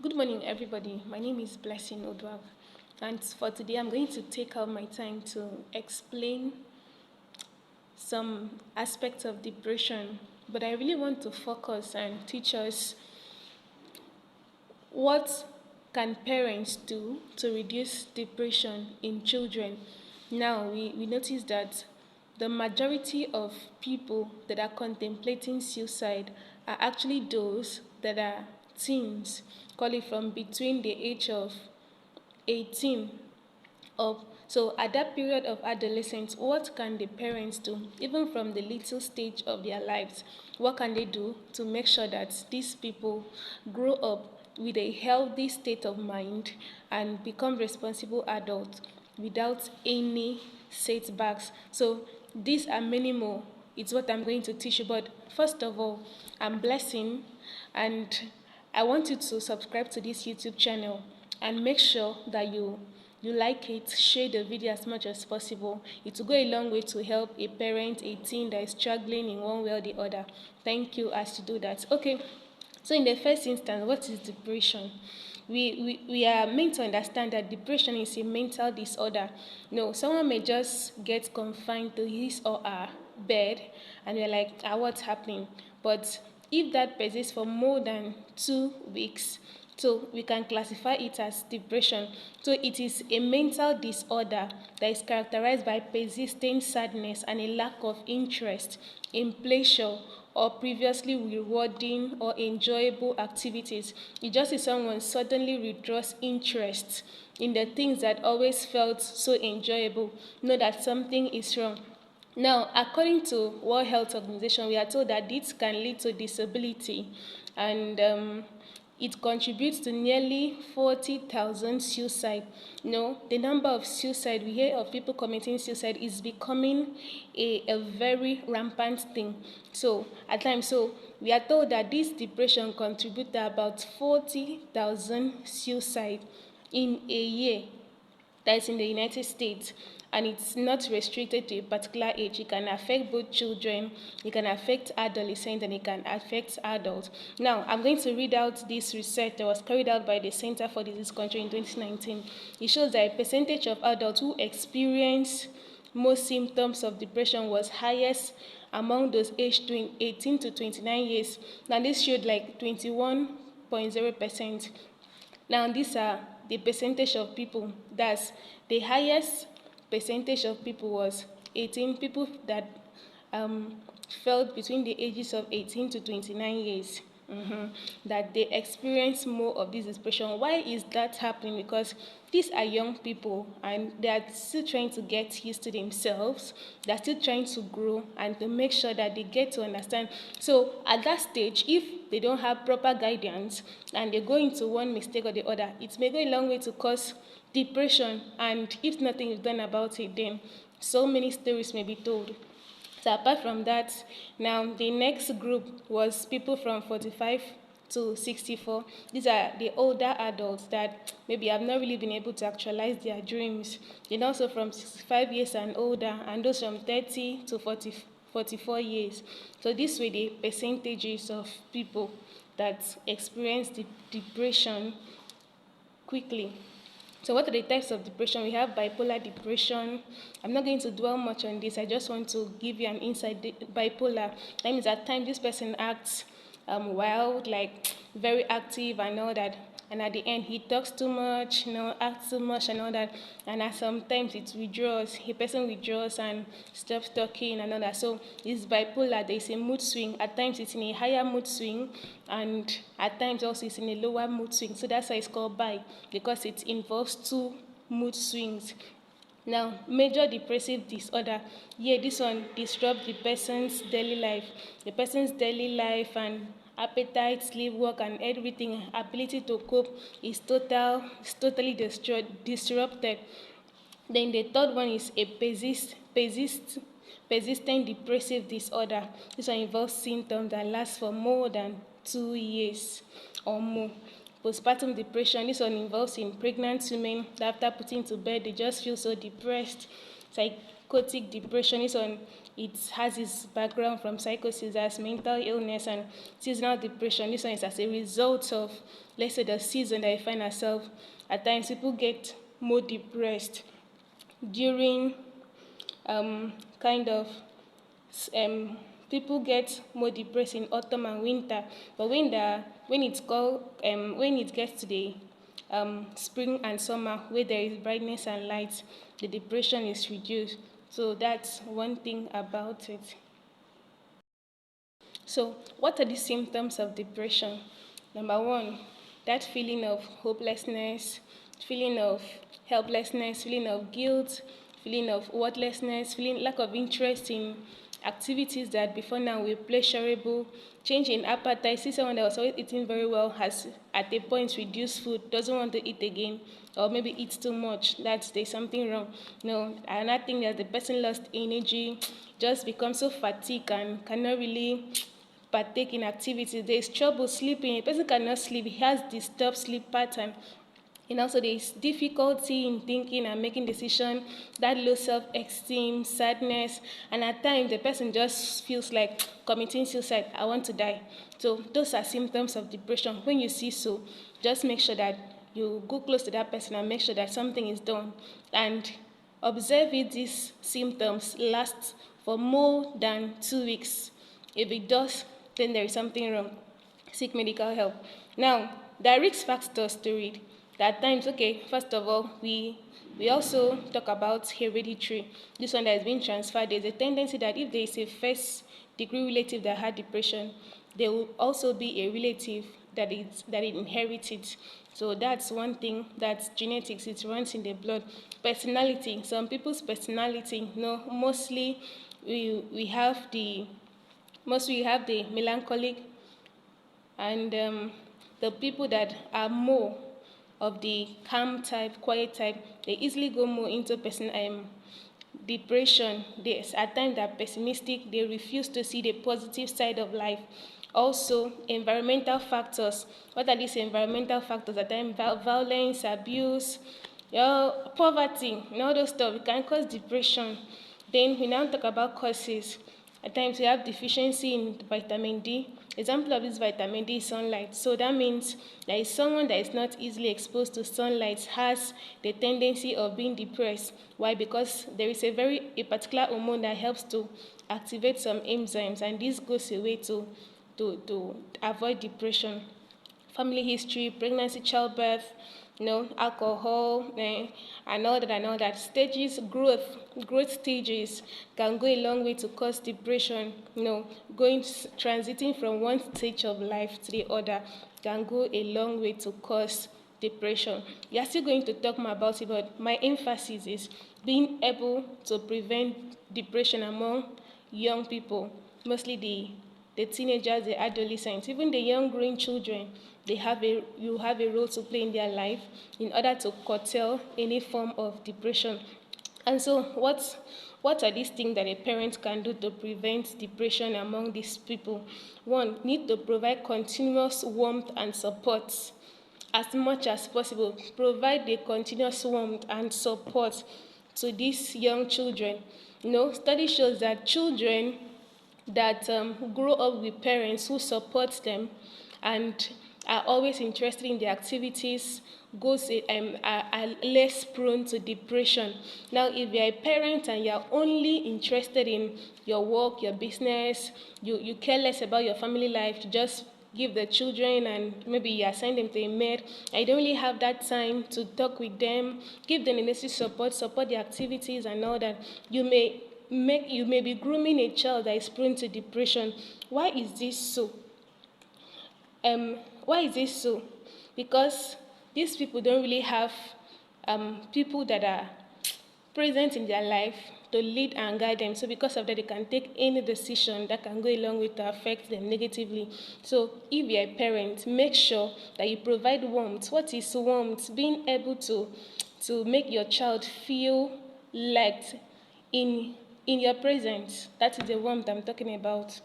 Good morning, everybody. My name is Blessing Odwab, and for today, I'm going to take out my time to explain some aspects of depression. But I really want to focus and teach us what can parents do to reduce depression in children. Now, we notice that the majority of people that are contemplating suicide are actually those that are teens, call it from between the age of 18 up. So at that period of adolescence, what can the parents do, even from the little stage of their lives? What can they do to make sure that these people grow up with a healthy state of mind and become responsible adults without any setbacks? So these are minimal. It's what I'm going to teach you. But first of all, I'm Blessing, and I want you to subscribe to this YouTube channel and make sure that you like it, share the video as much as possible. It will go a long way to help a parent, a teen that is struggling in one way or the other. Thank you as you do that. Okay, so in the first instance, what is depression? We are meant to understand that depression is a mental disorder. No, someone may just get confined to his or her bed and you're like, what's happening? But if that persists for more than 2 weeks, so we can classify it as depression. So it is a mental disorder that is characterized by persistent sadness and a lack of interest in pleasure or previously rewarding or enjoyable activities. It just is someone suddenly withdraws interest in the things that always felt so enjoyable. Know that something is wrong. Now, according to World Health Organization, we are told that this can lead to disability, and it contributes to nearly 40,000 suicide. The number of suicide, we hear of people committing suicide, is becoming a very rampant thing. So at times, we are told that this depression contributes to about 40,000 suicide in a year. That is in the United States, and it's not restricted to a particular age. It can affect both children, it can affect adolescents, and it can affect adults. Now, I'm going to read out this research that was carried out by the Center for Disease Control in 2019. It shows that a percentage of adults who experience most symptoms of depression was highest among those aged 18 to 29 years. Now, this showed like 21.0%. Now, these are the percentage of people. That's the highest percentage of people was 18 people that fell between the ages of 18 to 29 years. That they experience more of this depression. Why is that happening? Because these are young people and they are still trying to get used to themselves. They're still trying to grow and to make sure that they get to understand. So at that stage, if they don't have proper guidance and they go into one mistake or the other, it may go a long way to cause depression. And if nothing is done about it, then so many stories may be told. So apart from that, now the next group was people from 45 to 64. These are the older adults that maybe have not really been able to actualize their dreams. And also from 65 years and older, and those from 30 to 44 years. So these were the percentages of people that experience depression quickly. So what are the types of depression? We have bipolar depression. I'm not going to dwell much on this. I just want to give you an insight. Bipolar, that means at times this person acts wild, like very active and all that. And at the end, he talks too much, acts too much and all that. And sometimes it withdraws. A person withdraws and stops talking and all that. So it's bipolar. There is a mood swing. At times it's in a higher mood swing, and at times also it's in a lower mood swing. So that's why it's called bi, because it involves two mood swings. Now, major depressive disorder. Yeah, this one disrupts the person's daily life. The person's daily life and appetite, sleep, work, and everything, ability to cope is totally disrupted. Then the third one is a persistent depressive disorder. This one involves symptoms that last for more than 2 years or more. Postpartum depression, this one involves in pregnant women that after putting to bed, they just feel so depressed. It's like psychotic depression. This one, it has its background from psychosis as mental illness, and seasonal depression. This one is as a result of, let's say, the season that you find ourselves. At times, people get more depressed during kind of people get more depressed in autumn and winter, but when it gets to the spring and summer, where there is brightness and light, the depression is reduced. So that's one thing about it. So what are the symptoms of depression? Number one, that feeling of hopelessness, feeling of helplessness, feeling of guilt, feeling of worthlessness, feeling lack of interest in activities that before now were pleasurable, change in appetite. See someone that was always eating very well has at a point reduced food, doesn't want to eat again, or maybe eats too much. That's there's something wrong. No, another thing that the person lost energy, just becomes so fatigued and cannot really partake in activities. There is trouble sleeping. A person cannot sleep. He has disturbed sleep pattern. And also there is difficulty in thinking and making decisions, that low self-esteem, sadness, and at times the person just feels like committing suicide. I want to die. So those are symptoms of depression. When you see so, just make sure that you go close to that person and make sure that something is done. And observe if these symptoms last for more than 2 weeks. If it does, then there is something wrong. Seek medical help. Now, there are risk factors to it. There are times, okay, first of all, we also talk about hereditary. This one that has been transferred. There's a tendency that if there is a first degree relative that had depression, there will also be a relative that it inherited. So that's one thing. That's genetics. It runs in the blood. Personality. Some people's personality, mostly we have the melancholic, and the people that are more of the calm type, quiet type, they easily go more into depression. At times they're pessimistic, they refuse to see the positive side of life. Also, environmental factors. What are these environmental factors? At times, violence, abuse, poverty, and all those stuff. It can cause depression. Then we now talk about causes. At times we have deficiency in vitamin D. Example of this vitamin D is sunlight. So that means there is someone that is not easily exposed to sunlight has the tendency of being depressed. Why? Because there is a particular hormone that helps to activate some enzymes, and this goes away to avoid depression. Family history, pregnancy, childbirth, alcohol, and all that. Growth stages can go a long way to cause depression. Transiting from one stage of life to the other can go a long way to cause depression. We are still going to talk more about it, but my emphasis is being able to prevent depression among young people, mostly the teenagers, the adolescents, even the young growing children. You have a role to play in their life in order to curtail any form of depression. And so what are these things that a parent can do to prevent depression among these people? One, need to provide continuous warmth and support as much as possible. Provide the continuous warmth and support to these young children. Study shows that children that grow up with parents who support them and are always interested in the activities are less prone to depression. Now, if you're a parent and you're only interested in your work, your business, you care less about your family life, you just give the children and maybe you assign them to a maid, and you don't really have that time to talk with them, give them the necessary support the activities and all that, you may be grooming a child that is prone to depression. Why is this so? Why is this so? Because these people don't really have people that are present in their life to lead and guide them. So because of that, they can take any decision that can go a long way to affect them negatively. So if you're a parent, make sure that you provide warmth. What is warmth? Being able to make your child feel liked in your presence. That is the warmth I'm talking about.